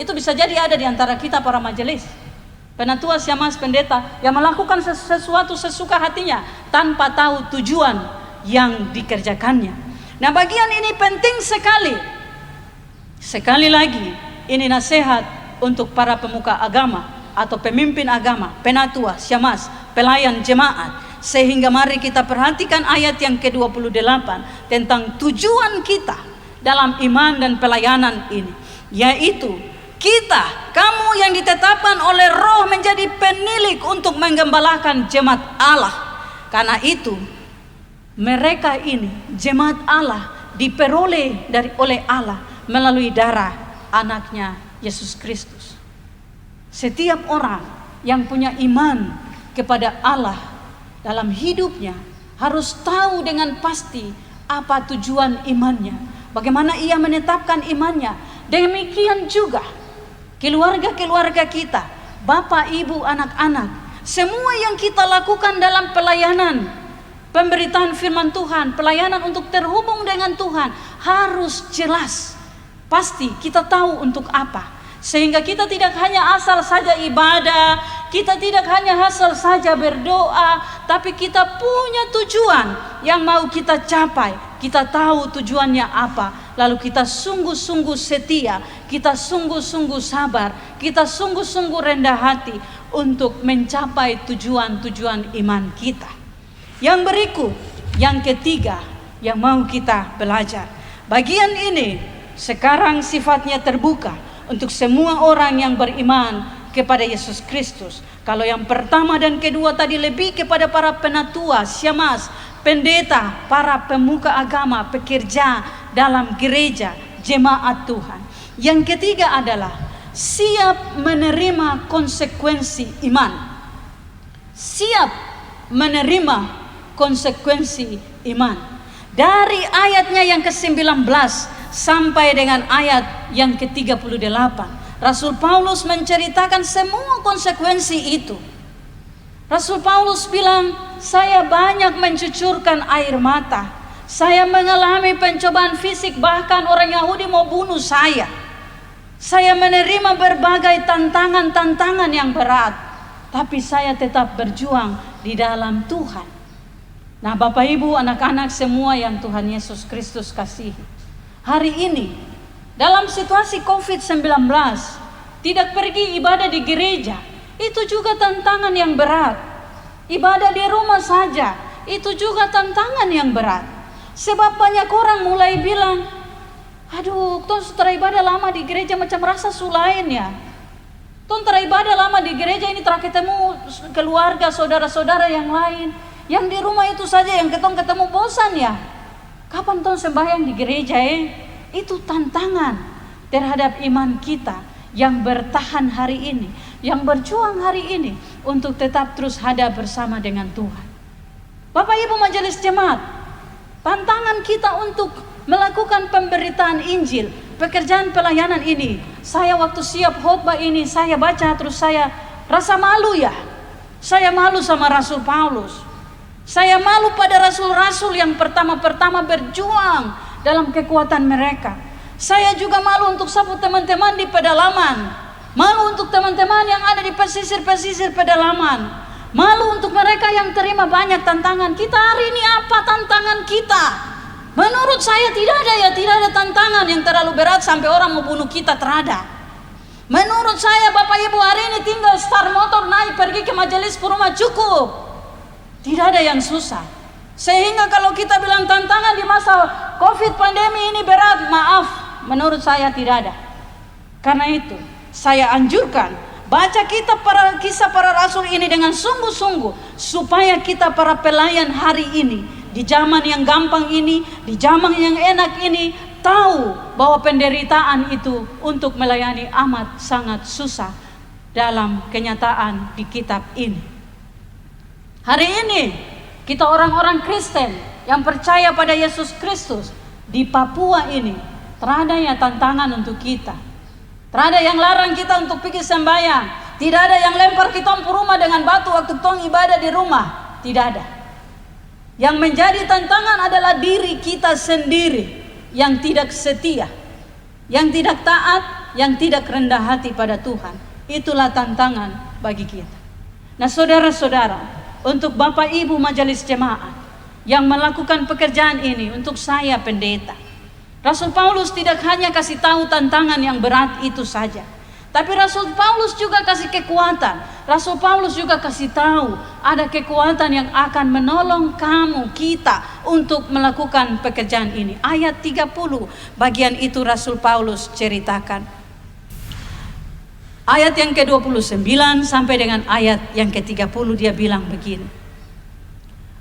S1: itu bisa jadi ada di antara kita para majelis, penatua, syamah, pendeta yang melakukan sesuatu sesuka hatinya tanpa tahu tujuan yang dikerjakannya. Nah bagian ini penting sekali. Sekali lagi, ini nasihat untuk para pemuka agama atau pemimpin agama, penatua, syamas, pelayan jemaat. Sehingga mari kita perhatikan ayat yang ke-28 tentang tujuan kita dalam iman dan pelayanan ini. Yaitu kita, kamu yang ditetapkan oleh Roh menjadi penilik untuk menggembalakan jemaat Allah. Karena itu mereka ini, jemaat Allah, diperoleh oleh Allah melalui darah anaknya Yesus Kristus. Setiap orang yang punya iman kepada Allah dalam hidupnya harus tahu dengan pasti apa tujuan imannya, bagaimana ia menetapkan imannya. Demikian juga keluarga-keluarga kita, bapak, ibu, anak-anak, semua yang kita lakukan dalam pelayanan pemberitaan firman Tuhan, pelayanan untuk terhubung dengan Tuhan harus jelas. Pasti kita tahu untuk apa. Sehingga kita tidak hanya asal saja ibadah, kita tidak hanya asal saja berdoa, tapi kita punya tujuan yang mau kita capai. Kita tahu tujuannya apa, lalu kita sungguh-sungguh setia, kita sungguh-sungguh sabar, kita sungguh-sungguh rendah hati untuk mencapai tujuan-tujuan iman kita. Yang berikut, yang ketiga yang mau kita belajar. Bagian ini sekarang sifatnya terbuka untuk semua orang yang beriman kepada Yesus Kristus. Kalau yang pertama dan kedua tadi lebih kepada para penatua, syemasi, pendeta, para pemuka agama, pekerja dalam gereja, jemaat Tuhan. Yang ketiga adalah siap menerima konsekuensi iman. Siap menerima konsekuensi iman. Dari ayatnya yang ke-19 sampai dengan ayat yang ke-38, Rasul Paulus menceritakan semua konsekuensi itu. Rasul Paulus bilang, saya banyak mencucurkan air mata. Saya mengalami pencobaan fisik, bahkan orang Yahudi mau bunuh saya. Saya menerima berbagai tantangan-tantangan yang berat. Tapi saya tetap berjuang di dalam Tuhan. Nah, Bapak Ibu, anak-anak semua yang Tuhan Yesus Kristus kasihi. Hari ini, dalam situasi COVID-19, tidak pergi ibadah di gereja, itu juga tantangan yang berat. Ibadah di rumah saja, itu juga tantangan yang berat. Sebab banyak orang mulai bilang, aduh, tuh setelah ibadah lama di gereja macam rasa sulain ya. Tuh ibadah lama di gereja ini telah ketemu keluarga, saudara-saudara yang lain. Yang di rumah itu saja yang ketemu bosan ya. Kapan tuh sembahyang di gereja Itu tantangan terhadap iman kita yang bertahan hari ini, yang berjuang hari ini untuk tetap terus ada bersama dengan Tuhan. Bapak Ibu majelis jemaat, tantangan kita untuk melakukan pemberitaan Injil, pekerjaan pelayanan ini. Saya waktu siap khotbah ini, saya baca terus saya rasa malu ya. Saya malu sama Rasul Paulus. Saya malu pada rasul-rasul yang pertama-pertama berjuang dalam kekuatan mereka. Saya juga malu untuk satu teman-teman di pedalaman. Malu untuk teman-teman yang ada di pesisir-pesisir pedalaman. Malu untuk mereka yang terima banyak tantangan. Kita hari ini apa tantangan kita? Menurut saya tidak ada tantangan yang terlalu berat sampai orang mau bunuh kita, terada. Menurut saya Bapak Ibu hari ini tinggal start motor naik pergi ke majelis puruma cukup. Tidak ada yang susah. Sehingga kalau kita bilang tantangan di masa COVID pandemi ini berat, maaf, menurut saya tidak ada. Karena itu, saya anjurkan baca kisah para rasul ini dengan sungguh-sungguh supaya kita para pelayan hari ini, di zaman yang gampang ini, di zaman yang enak ini, tahu bahwa penderitaan itu untuk melayani amat sangat susah dalam kenyataan di kitab ini. Hari ini kita orang-orang Kristen yang percaya pada Yesus Kristus di Papua ini, terada ya tantangan untuk kita. Terada yang larang kita untuk pergi sembahyang. Tidak ada yang lempar kita ke rumah dengan batu waktu tong ibadah di rumah. Tidak ada. Yang menjadi tantangan adalah diri kita sendiri yang tidak setia, yang tidak taat, yang tidak rendah hati pada Tuhan. Itulah tantangan bagi kita. Nah, saudara-saudara, untuk Bapak Ibu majelis jemaat yang melakukan pekerjaan ini, untuk saya pendeta, Rasul Paulus tidak hanya kasih tahu tantangan yang berat itu saja, tapi Rasul Paulus juga kasih kekuatan. Rasul Paulus juga kasih tahu ada kekuatan yang akan menolong kita untuk melakukan pekerjaan ini. Ayat 30 bagian itu Rasul Paulus ceritakan. Ayat yang ke-29 sampai dengan ayat yang ke-30 dia bilang begini.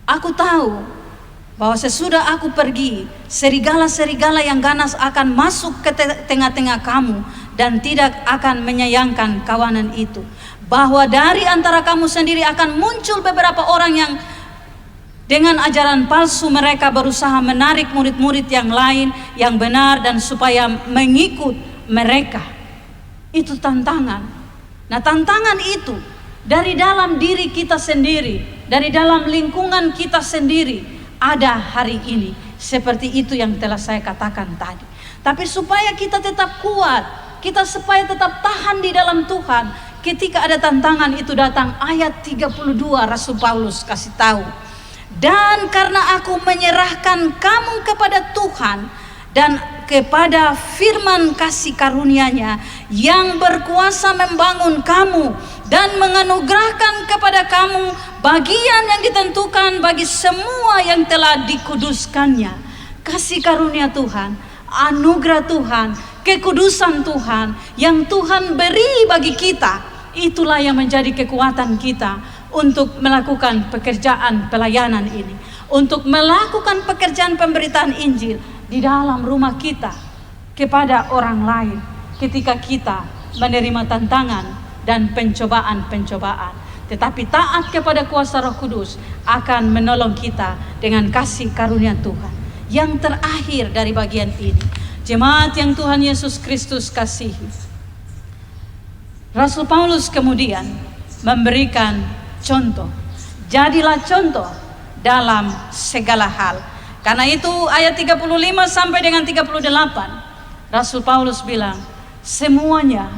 S1: Aku tahu bahwa sesudah aku pergi, serigala-serigala yang ganas akan masuk ke tengah-tengah kamu dan tidak akan menyayangkan kawanan itu. Bahwa dari antara kamu sendiri akan muncul beberapa orang yang dengan ajaran palsu mereka berusaha menarik murid-murid yang lain yang benar dan supaya mengikut mereka. Itu tantangan. Nah, tantangan itu dari dalam diri kita sendiri, dari dalam lingkungan kita sendiri ada hari ini. Seperti itu yang telah saya katakan tadi. Tapi supaya kita tetap kuat, kita supaya tetap tahan di dalam Tuhan, ketika ada tantangan itu datang, ayat 32 Rasul Paulus kasih tahu. Dan karena aku menyerahkan kamu kepada Tuhan dan
S3: kepada firman kasih karunia-Nya yang berkuasa membangun kamu dan menganugerahkan kepada kamu bagian yang ditentukan bagi semua yang telah dikuduskannya. Kasih karunia Tuhan, anugerah Tuhan, kekudusan Tuhan yang Tuhan beri bagi kita, itulah yang menjadi kekuatan kita untuk melakukan pekerjaan pelayanan ini, untuk melakukan pekerjaan pemberitaan Injil di dalam rumah kita kepada orang lain ketika kita menerima tantangan dan pencobaan-pencobaan. Tetapi taat kepada kuasa Roh Kudus akan menolong kita dengan kasih karunia Tuhan. Yang terakhir dari bagian ini, jemaat yang Tuhan Yesus Kristus kasihi, Rasul Paulus kemudian memberikan contoh. Jadilah contoh dalam segala hal. Karena itu ayat 35 sampai dengan 38, Rasul Paulus bilang, semuanya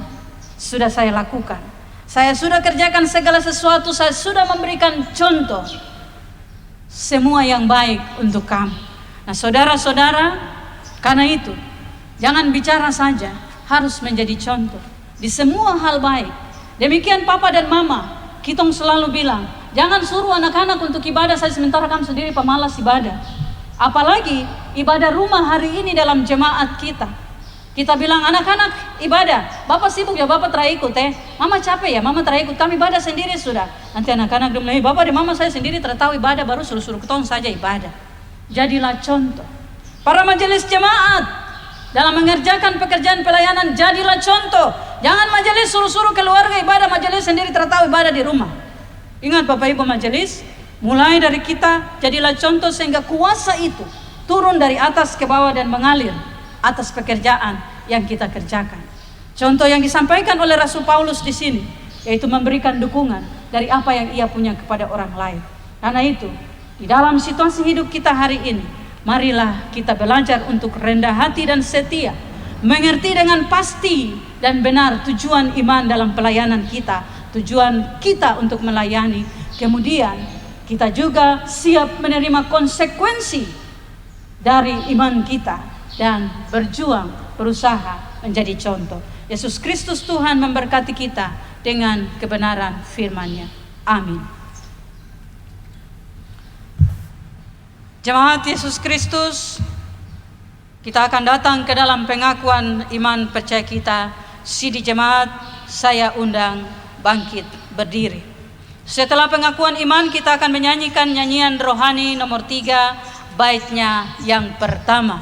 S3: sudah saya lakukan. Saya sudah kerjakan segala sesuatu, saya sudah memberikan contoh semua yang baik untuk kamu. Nah, saudara-saudara, karena itu jangan bicara saja, harus menjadi contoh di semua hal baik. Demikian papa dan mama, kita selalu bilang, jangan suruh anak-anak untuk ibadah saya sementara kamu sendiri pemalas ibadah. Apalagi ibadah rumah hari ini dalam jemaat kita. Kita bilang anak-anak ibadah, bapak sibuk ya, bapak terikut mama capek ya, mama terikut, kami ibadah sendiri sudah. Nanti anak-anak dia bilang, bapak dan mama saya sendiri tertahu ibadah, baru suruh-suruh ketong saja ibadah. Jadilah contoh. Para majelis jemaat dalam mengerjakan pekerjaan pelayanan, jadilah contoh. Jangan majelis suruh-suruh keluarga ibadah, majelis sendiri tertahu ibadah di rumah. Ingat Bapak Ibu majelis, mulai dari kita jadilah contoh sehingga kuasa itu turun dari atas ke bawah dan mengalir atas pekerjaan yang kita kerjakan. Contoh yang disampaikan oleh Rasul Paulus di sini yaitu memberikan dukungan dari apa yang ia punya kepada orang lain. Karena itu, di dalam situasi hidup kita hari ini, marilah kita belajar untuk rendah hati dan setia, mengerti dengan pasti dan benar tujuan iman dalam pelayanan kita, tujuan kita untuk melayani. Kemudian kita juga siap menerima konsekuensi dari iman kita dan berjuang, berusaha menjadi contoh. Yesus Kristus Tuhan memberkati kita dengan kebenaran firman-Nya. Amin. Jemaat Yesus Kristus, kita akan datang ke dalam pengakuan iman percaya kita. Sidi jemaat, saya undang bangkit berdiri. Setelah pengakuan iman, kita akan menyanyikan nyanyian rohani nomor 3, baitnya yang pertama.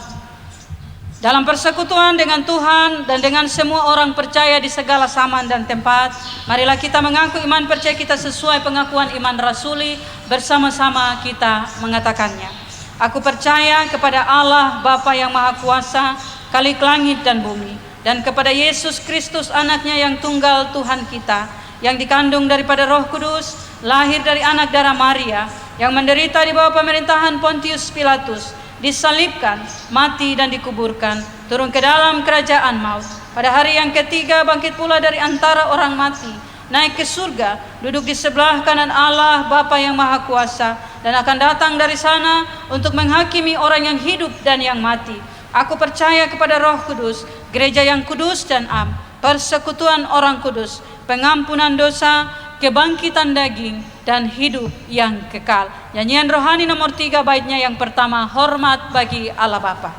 S3: Dalam persekutuan dengan Tuhan dan dengan semua orang percaya di segala zaman dan tempat, marilah kita mengaku iman percaya kita sesuai pengakuan iman rasuli. Bersama-sama kita mengatakannya. Aku percaya kepada Allah Bapa yang Maha Kuasa, Khalik langit dan bumi, dan kepada Yesus Kristus anaknya yang tunggal Tuhan kita, yang dikandung daripada Roh Kudus, lahir dari anak darah Maria, yang menderita di bawah pemerintahan Pontius Pilatus, disalibkan, mati dan dikuburkan, turun ke dalam kerajaan maut. Pada hari yang ketiga bangkit pula dari antara orang mati, naik ke surga, duduk di sebelah kanan Allah Bapa yang Maha Kuasa, dan akan datang dari sana untuk menghakimi orang yang hidup dan yang mati. Aku percaya kepada Roh Kudus, gereja yang kudus dan am, persekutuan orang kudus, pengampunan dosa, kebangkitan daging, dan hidup yang kekal. Nyanyian rohani nomor 3 baitnya yang pertama, hormat bagi Allah Bapa.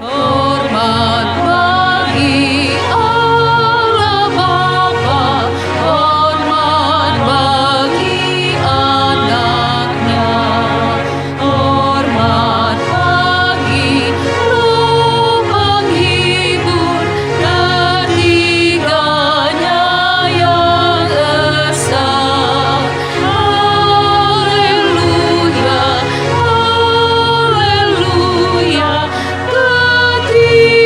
S2: Hormat bagi Allah Bapa, hormat bagi anaknya, hormat bagi Roh penghibur, ketiganya yang esa. Haleluya, haleluya, ketiganya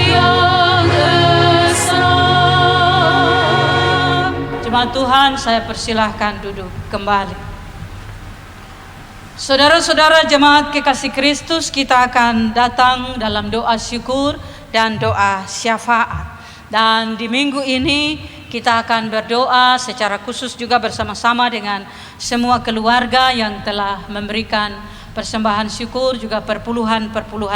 S2: yang esa.
S3: Jemaat Tuhan, saya persilahkan duduk kembali. Saudara-saudara jemaat kekasih Kristus, kita akan datang dalam doa syukur dan doa syafaat. Dan di minggu ini kita akan berdoa secara khusus juga bersama-sama dengan semua keluarga yang telah memberikan persembahan syukur, juga perpuluhan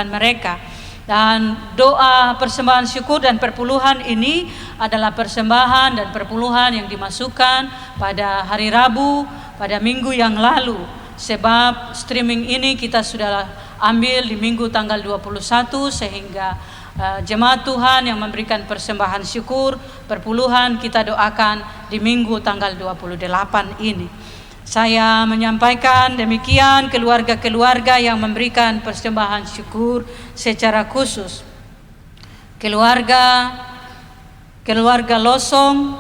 S3: mereka. Dan doa persembahan syukur dan perpuluhan ini adalah persembahan dan perpuluhan yang dimasukkan pada hari Rabu pada minggu yang lalu. Sebab streaming ini kita sudah ambil di minggu tanggal 21, sehingga jemaat Tuhan yang memberikan persembahan syukur, perpuluhan kita doakan di minggu tanggal 28 ini. Saya menyampaikan demikian keluarga-keluarga yang memberikan persembahan syukur secara khusus. Keluarga Losong,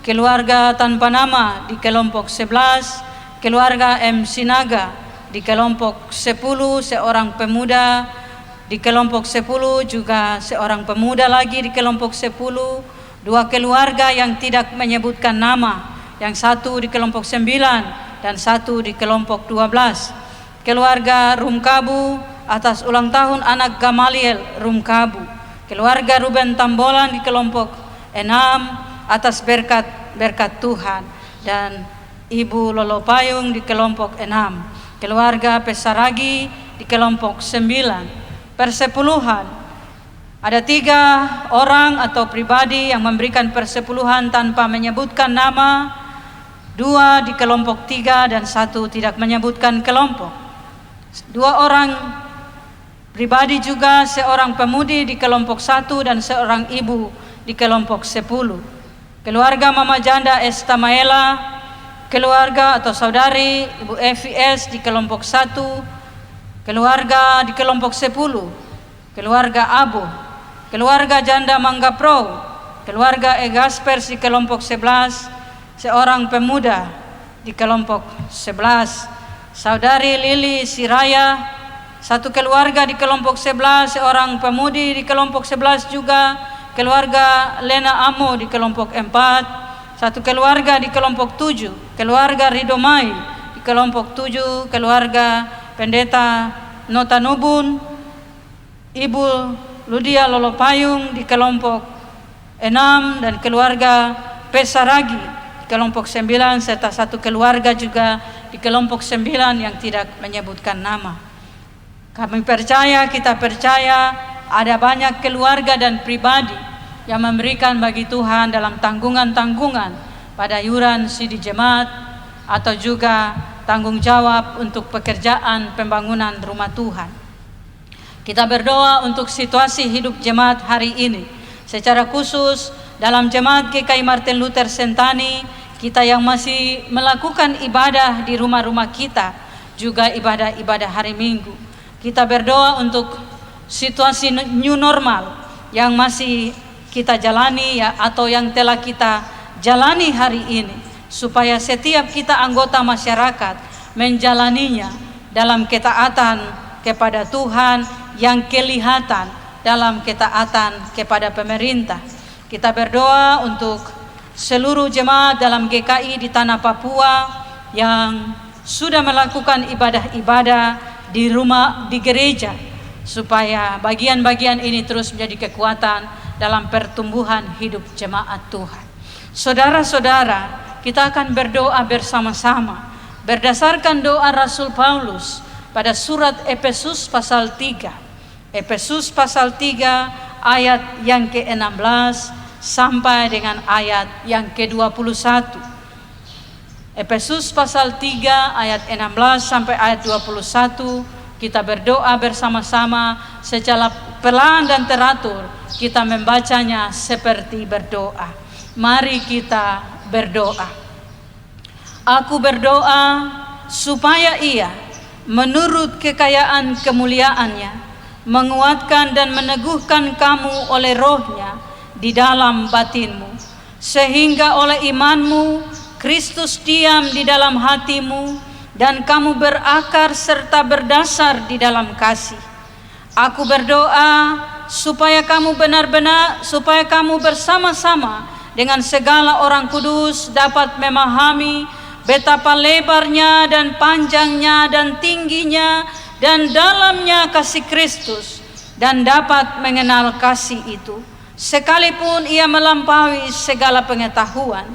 S3: keluarga tanpa nama di kelompok 11, keluarga M. Sinaga di kelompok 10, seorang pemuda di kelompok 10, juga seorang pemuda lagi di kelompok 10, dua keluarga yang tidak menyebutkan nama, yang satu di kelompok 9 dan satu di kelompok 12. Keluarga Rumkabu atas ulang tahun anak Gamaliel Rumkabu. Keluarga Ruben Tambolan di kelompok 6 atas berkat Tuhan. Dan Ibu Lolo Payung di kelompok 6. Keluarga Pesaragi di kelompok 9. Persepuluhan. Ada 3 orang atau pribadi yang memberikan persepuluhan tanpa menyebutkan nama, 2 di kelompok 3 dan 1 tidak menyebutkan kelompok. 2 orang pribadi juga, seorang pemudi di kelompok 1 dan seorang ibu di kelompok 10. Keluarga Mama Janda Estamaela, keluarga atau saudari Ibu FIS di kelompok 1, keluarga di kelompok 10, keluarga Abu, keluarga Janda Mangga Pro, keluarga Egaspers di kelompok 11, seorang pemuda di kelompok 11, saudari Lili Siraya, satu keluarga di kelompok 11, seorang pemudi di kelompok 11 juga, keluarga Lena Amo di kelompok 4, satu keluarga di kelompok 7, keluarga Ridomai di kelompok 7, keluarga Pendeta Nota Nubun, Ibu Ludia Lolo Payung di kelompok 6, dan keluarga Pesaragi kelompok 9, serta satu keluarga juga di kelompok 9 yang tidak menyebutkan nama. Kita percaya ada banyak keluarga dan pribadi yang memberikan bagi Tuhan dalam tanggungan-tanggungan pada yuran sidi jemaat atau juga tanggung jawab untuk pekerjaan pembangunan rumah Tuhan. Kita berdoa untuk situasi hidup jemaat hari ini. Secara khusus dalam jemaat GKI Martin Luther Sentani, kita yang masih melakukan ibadah di rumah-rumah kita, juga ibadah-ibadah hari Minggu. Kita berdoa untuk situasi new normal yang masih kita jalani ya, atau yang telah kita jalani hari ini, supaya setiap kita anggota masyarakat menjalaninya dalam ketaatan kepada Tuhan yang kelihatan dalam ketaatan kepada pemerintah. Kita berdoa untuk seluruh jemaat dalam GKI di tanah Papua yang sudah melakukan ibadah-ibadah di rumah, di gereja, supaya bagian-bagian ini terus menjadi kekuatan dalam pertumbuhan hidup jemaat Tuhan. Saudara-saudara, kita akan berdoa bersama-sama berdasarkan doa Rasul Paulus pada surat Efesus pasal 3. Efesus pasal 3 ayat yang ke-16 sampai dengan ayat yang ke-21. Efesus pasal 3 ayat 16 sampai ayat 21. Kita berdoa bersama-sama secara pelan dan teratur. Kita membacanya seperti berdoa. Mari kita berdoa. Aku berdoa supaya Ia menurut kekayaan kemuliaannya menguatkan dan meneguhkan kamu oleh Roh-Nya di dalam batinmu, sehingga oleh imanmu Kristus diam di dalam hatimu dan kamu berakar serta berdasar di dalam kasih. Aku berdoa supaya kamu bersama-sama dengan segala orang kudus dapat memahami betapa lebarnya dan panjangnya dan tingginya dan dalamnya kasih Kristus, dan dapat mengenal kasih itu sekalipun ia melampaui segala pengetahuan.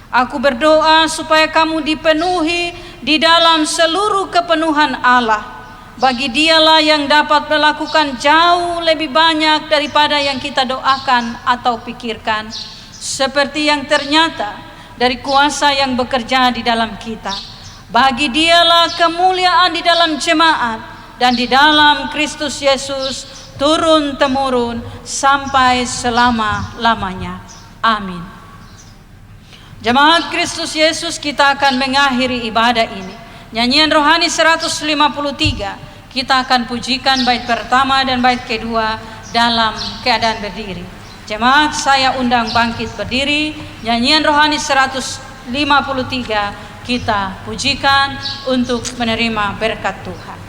S3: Aku berdoa supaya kamu dipenuhi di dalam seluruh kepenuhan Allah. Bagi Dialah yang dapat melakukan jauh lebih banyak daripada yang kita doakan atau pikirkan, seperti yang ternyata dari kuasa yang bekerja di dalam kita. Bagi Dialah kemuliaan di dalam jemaat dan di dalam Kristus Yesus turun-temurun sampai selama-lamanya. Amin. Jemaat Kristus Yesus, kita akan mengakhiri ibadah ini. Nyanyian rohani 153, kita akan pujikan bait pertama dan bait kedua dalam keadaan berdiri. Jemaat, saya undang bangkit berdiri. Nyanyian rohani 153, kita pujikan untuk menerima berkat Tuhan.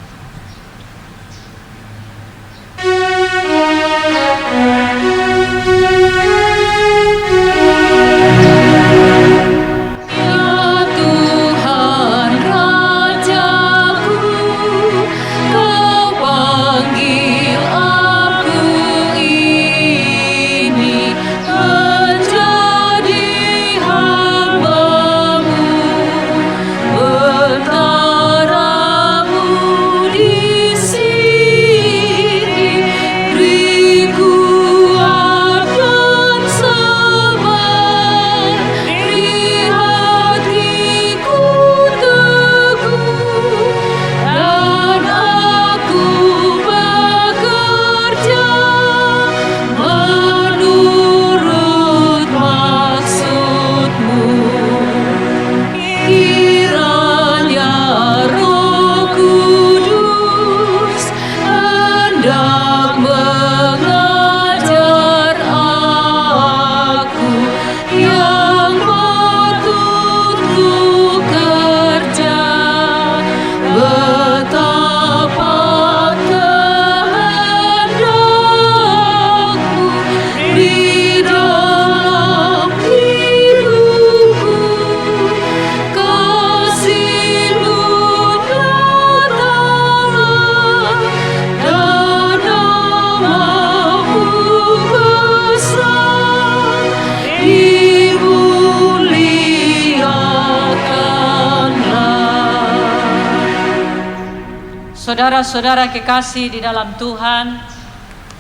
S3: Saudara-saudara kekasih di dalam Tuhan,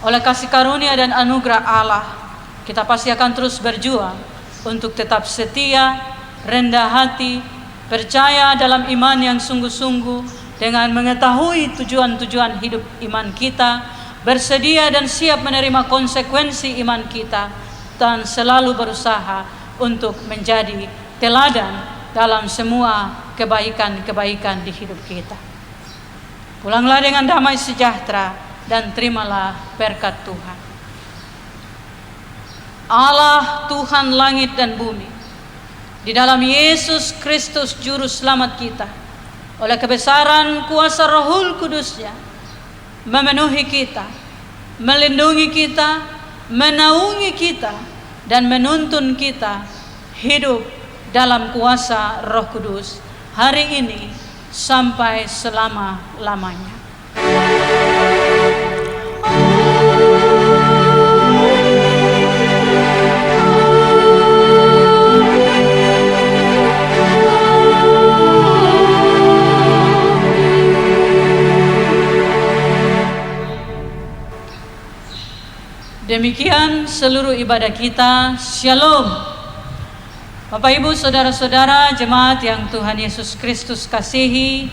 S3: oleh kasih karunia dan anugerah Allah, kita pasti akan terus berjuang untuk tetap setia, rendah hati, percaya dalam iman yang sungguh-sungguh, dengan mengetahui tujuan-tujuan hidup iman kita, bersedia dan siap menerima konsekuensi iman kita, dan selalu berusaha untuk menjadi teladan dalam semua kebaikan-kebaikan di hidup kita. Pulanglah dengan damai sejahtera dan terimalah berkat Tuhan. Allah Tuhan langit dan bumi, di dalam Yesus Kristus Juru Selamat kita, oleh kebesaran kuasa Rohul Kudus-Nya, memenuhi kita, melindungi kita, menaungi kita, dan menuntun kita hidup dalam kuasa Roh Kudus hari ini sampai selama-lamanya. Demikian seluruh ibadah kita. Shalom. Bapak Ibu, saudara-saudara jemaat yang Tuhan Yesus Kristus kasihi,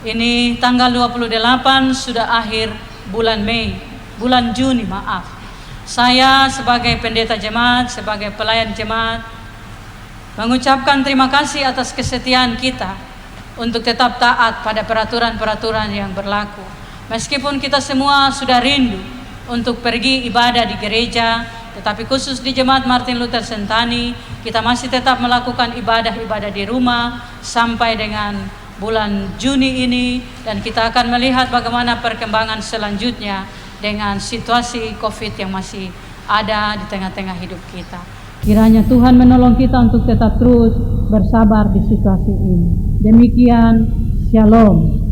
S3: ini tanggal 28 sudah akhir bulan Juni. Saya sebagai pendeta jemaat, sebagai pelayan jemaat, mengucapkan terima kasih atas kesetiaan kita untuk tetap taat pada peraturan-peraturan yang berlaku. Meskipun kita semua sudah rindu untuk pergi ibadah di gereja, tetapi khusus di Jemaat Martin Luther Sentani, kita masih tetap melakukan ibadah-ibadah di rumah sampai dengan bulan Juni ini, dan kita akan melihat bagaimana perkembangan selanjutnya dengan situasi COVID yang masih ada di tengah-tengah hidup kita. Kiranya Tuhan menolong kita untuk tetap terus bersabar di situasi ini. Demikian, Shalom.